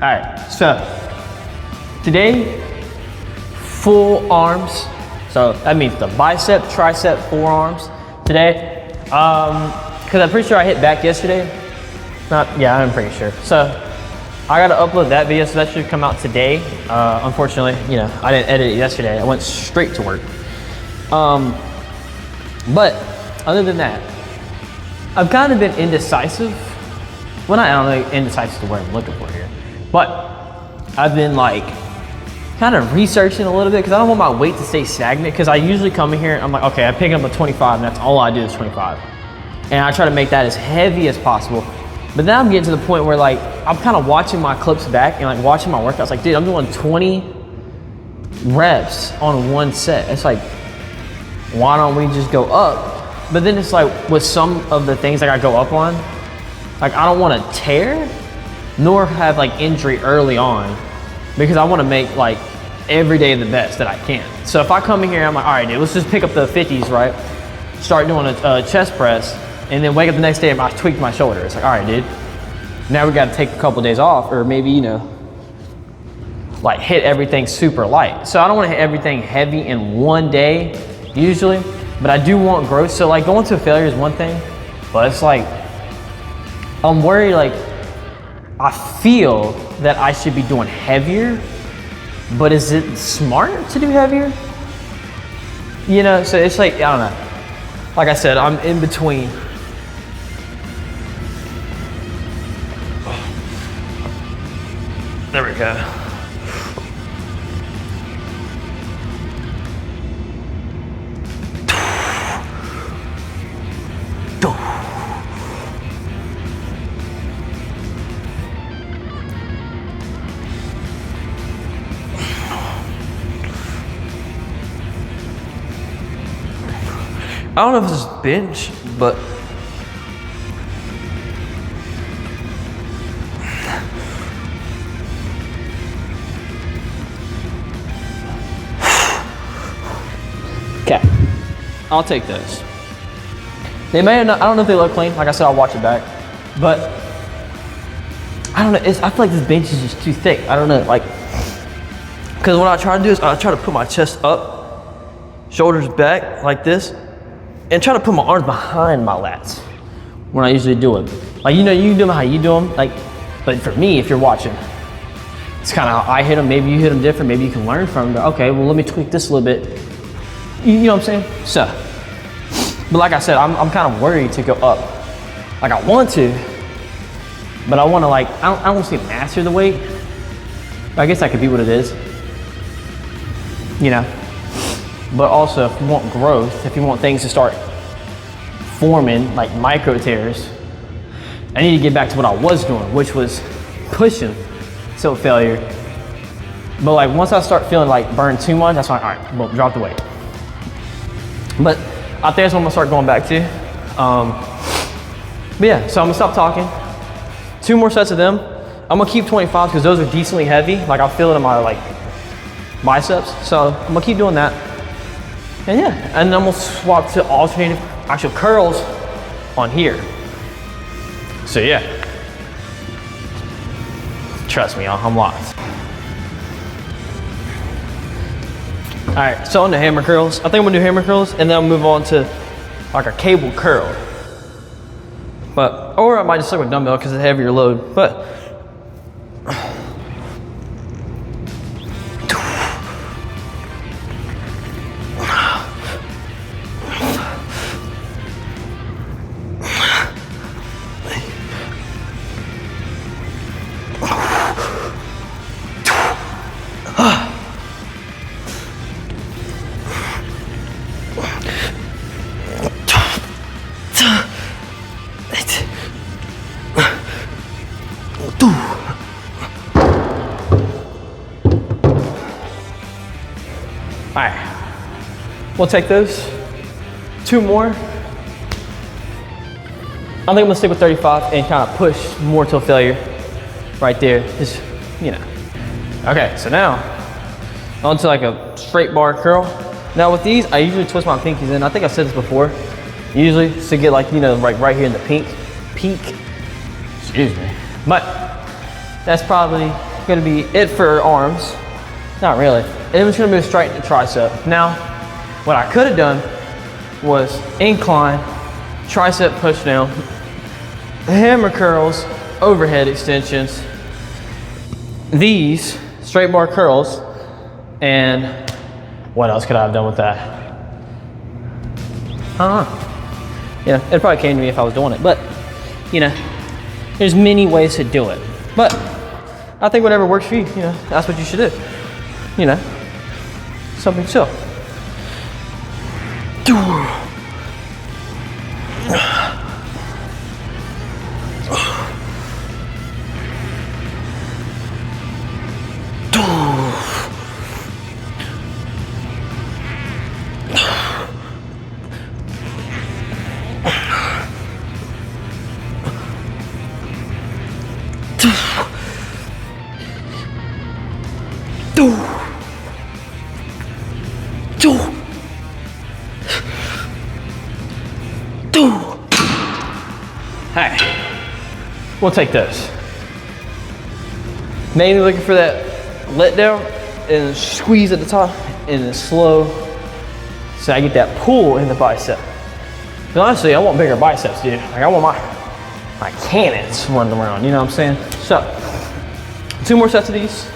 right, so today, full arms. So that means the bicep, tricep, forearms today. Cause I'm pretty sure I hit back yesterday. I'm pretty sure. So I gotta upload that video, so that should come out today. Unfortunately, I didn't edit it yesterday. I went straight to work. But other than that, I've kind of been indecisive. Well, I don't know, indecisive is the word I'm looking for here. But I've been like kind of researching a little bit because I don't want my weight to stay stagnant, because I usually come in here and I'm like, okay, I pick up a 25 and that's all I do is 25. And I try to make that as heavy as possible. But then I'm getting to the point where like, I'm kind of watching my clips back and like watching my workouts, like, dude, I'm doing 20 reps on one set. It's like, why don't we just go up? But then it's like, with some of the things like I go up on, like I don't want to tear nor have like injury early on, because I want to make like every day the best that I can. So if I come in here, I'm like, all right, dude, let's just pick up the 50s, right? Start doing a chest press, and then wake up the next day and I tweaked my shoulder. It's like, all right, dude, now we got to take a couple days off, or maybe, like hit everything super light. So I don't want to hit everything heavy in one day usually, but I do want growth. So like going to a failure is one thing, but it's like, I'm worried, like I feel that I should be doing heavier, but is it smart to do heavier? So it's like, I don't know. Like I said, I'm in between. There we go. I don't know if this is bench, but okay, I'll take those. They may not, I don't know if they look clean. Like I said, I'll watch it back, but I don't know. I feel like this bench is just too thick. I don't know, like, because what I try to do is I try to put my chest up, shoulders back like this, and try to put my arms behind my lats when I usually do it. Like, you do them how you do them, like, but for me, if you're watching, it's kind of how I hit them. Maybe you hit them different. Maybe you can learn from them. Okay, well, let me tweak this a little bit. You know what I'm saying? So, but like I said, I'm kind of worried to go up. Like I want to, but I want to I don't want to say master the weight. But I guess that could be what it is. But also, if you want growth, if you want things to start forming like micro tears, I need to get back to what I was doing, which was pushing till failure. But like once I start feeling like burned too much, that's like, all right, well, drop the weight. But I think that's what I'm gonna start going back to. But yeah, so I'm gonna stop talking. 2 more sets of them. I'm gonna keep 25s because those are decently heavy. Like I feel it in my biceps. So I'm gonna keep doing that. And yeah, and then we'll swap to alternating actual curls on here. So yeah, trust me, I'm locked. All right, so on the hammer curls, I think I'm gonna do hammer curls and then I'll move on to like a cable curl. Or I might just stick with dumbbell because it's a heavier load, but all right, we'll take those. 2 more. I think I'm gonna stick with 35 and kind of push more till failure right there. Just, Okay, so now onto like a straight bar curl. Now with these, I usually twist my pinkies in. I think I've said this before. Usually to get like, right here in the peak. Excuse me. But that's probably gonna be it for arms. Not really. It was gonna move straight into tricep. Now, what I could have done was incline, tricep push down, hammer curls, overhead extensions, these straight bar curls, and what else could I have done with that? I don't know. You know, it probably came to me if I was doing it, but you know, there's many ways to do it. But I think whatever works for you, you know, that's what you should do. You know, something chill. Hey, we'll take those. Mainly looking for that let down and squeeze at the top and then slow so I get that pull in the bicep. But honestly, I want bigger biceps, dude. Like I want my cannons running around, you know what I'm saying? So, 2 more sets of these,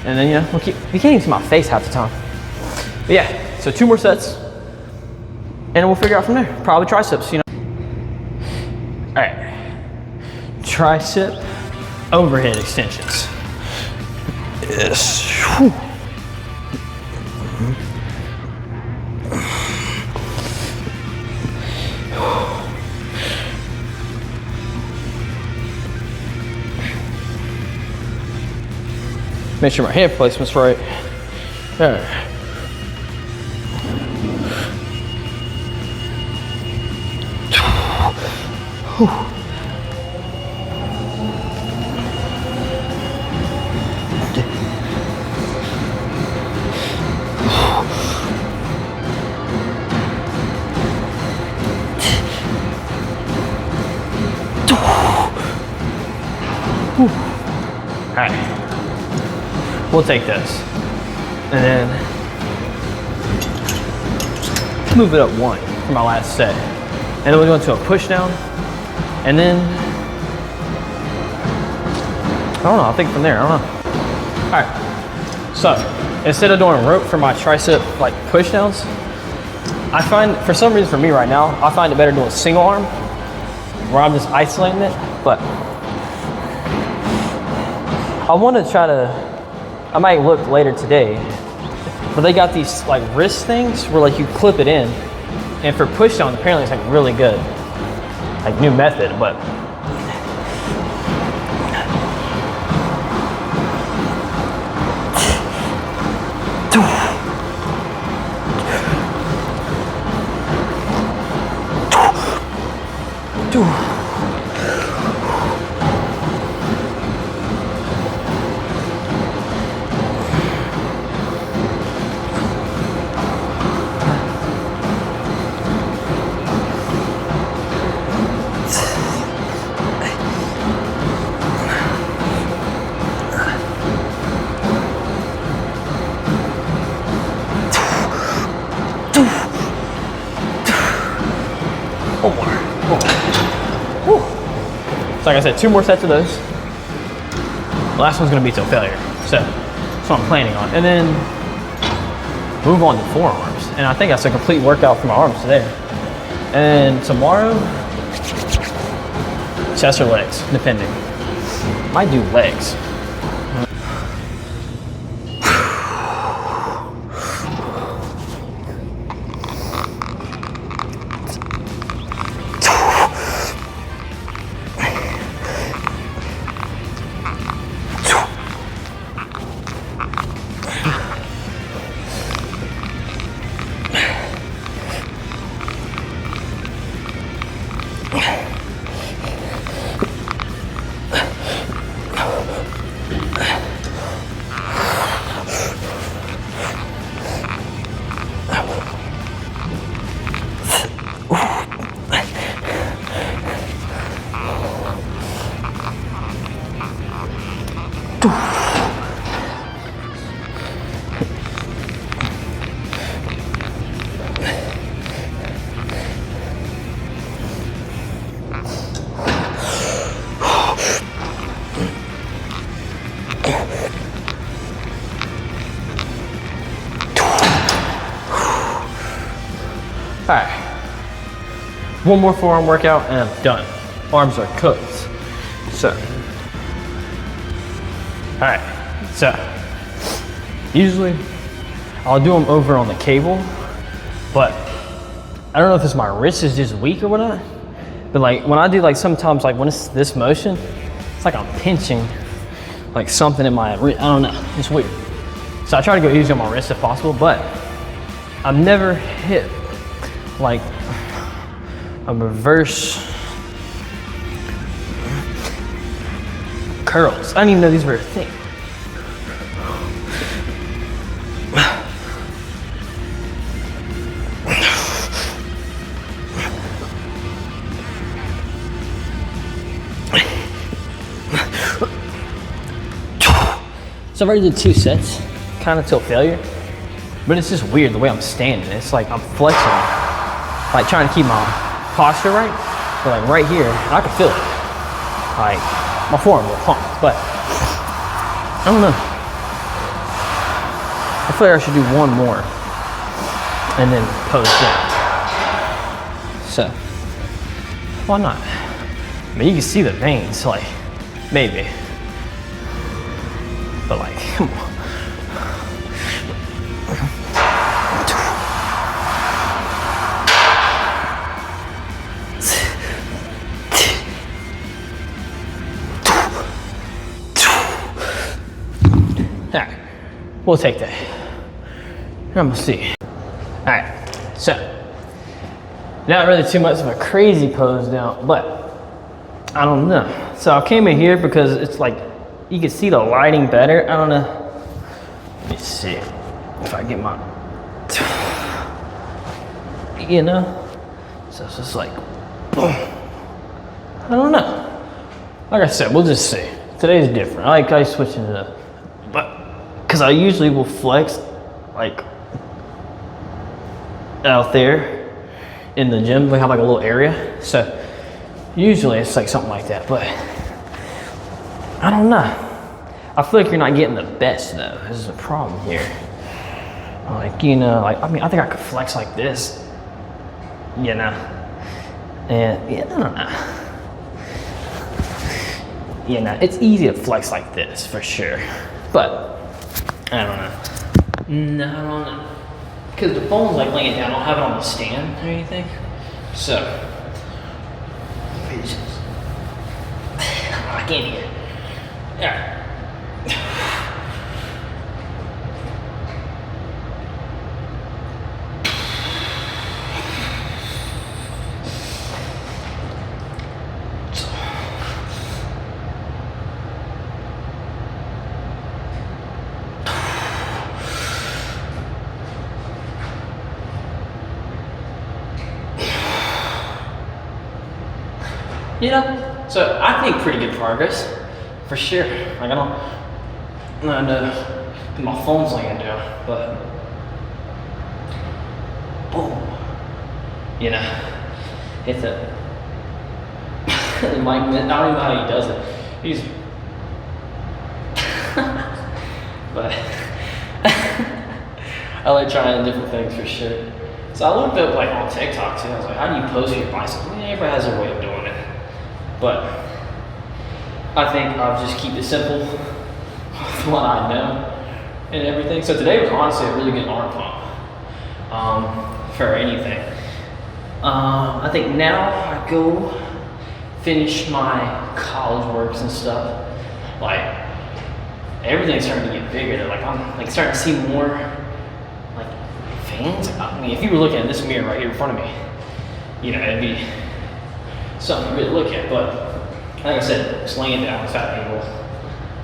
and then, you know, you can't even see my face half the time. But yeah, so 2 more sets, and then we'll figure out from there. Probably triceps, you know. All right, tricep overhead extensions. Yes. Whew. Make sure my hand placement's right. All right. Whew. All right, we'll take this and then move it up 1 for my last set. And then we'll go into a push down, and then, I don't know, I'll think from there, I don't know. All right, so instead of doing rope for my tricep like push downs, I find, for some reason for me right now, I find it better doing single arm where I'm just isolating it, but I want to try to, I might look later today, but they got these like wrist things where like you clip it in, and for push downs apparently it's like really good, like new method, but one more. Whew. So like I said, 2 more sets of those. The last one's gonna be till failure. So that's what I'm planning on. And then move on to forearms. And I think that's a complete workout for my arms today. And tomorrow, chest or legs, depending. Might do legs. One more forearm workout and I'm done. Arms are cooked. So, all right, so usually I'll do them over on the cable, but I don't know if it's my wrist is just weak or whatnot, but like when I do, like sometimes like when it's this motion, it's like I'm pinching like something in my wrist. I don't know, it's weird. So I try to go easy on my wrist if possible, but I've never hit like a reverse curls. I didn't even know these were a thing. So I've already did 2 sets, kind of till failure, but it's just weird the way I'm standing. It's like I'm flexing, like trying to keep my posture right, but like right here, I can feel it. Like my forearms are pumped, but I don't know. I feel like I should do one more and then pose down. So, why not? I mean, you can see the veins, like, maybe. But like, come on. All right, we'll take that. I'm gonna see. All right, so not really too much of a crazy pose down, but I don't know. So I came in here because it's like you can see the lighting better. I don't know. Let me see if I get my, you know. So it's just like, boom. I don't know. Like I said, we'll just see. Today's different. I like switching it up. Because I usually will flex like out there in the gym. We have like a little area. So usually it's like something like that. But I don't know. I feel like you're not getting the best though. This is a problem here. Like, you know, like, I mean, I think I could flex like this, you know. And yeah, I don't know. You know, it's easy to flex like this for sure. But I don't know. No, I don't know. Because the phone's like laying down. I don't have it on the stand or anything. So, I can't hear. Yeah. You know, so I think pretty good progress, for sure. Like I know my phone's laying down, but boom, you know, hit the mic. I don't even know how he does it. He's, but I like trying different things for sure. So I looked up like on TikTok too. I was like, how do you pose your biceps? I mean, everybody has their way of doing it. But I think I'll just keep it simple with what I know and everything. So today was honestly a really good arm pump for anything. I think now I go finish my college works and stuff. Like everything's starting to get bigger. Like I'm like starting to see more like veins. I mean, if you were looking at this mirror right here in front of me, you know, it'd be something to really look at, but like I said, it's laying down, it's at an angle,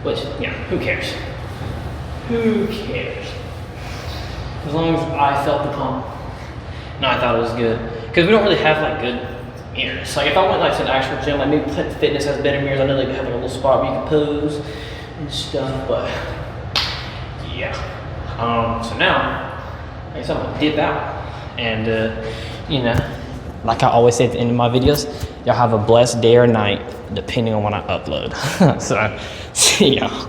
which, you know, who cares? Who cares? As long as I felt the pump, no, I thought it was good. Because we don't really have like good mirrors. Like if I went like to an actual gym, like maybe Planet Fitness has better mirrors. I know they have like a little spot where you can pose and stuff, but yeah. So now, I guess I'm gonna dip out and, you know, like I always say at the end of my videos, y'all have a blessed day or night, depending on when I upload. So, see y'all.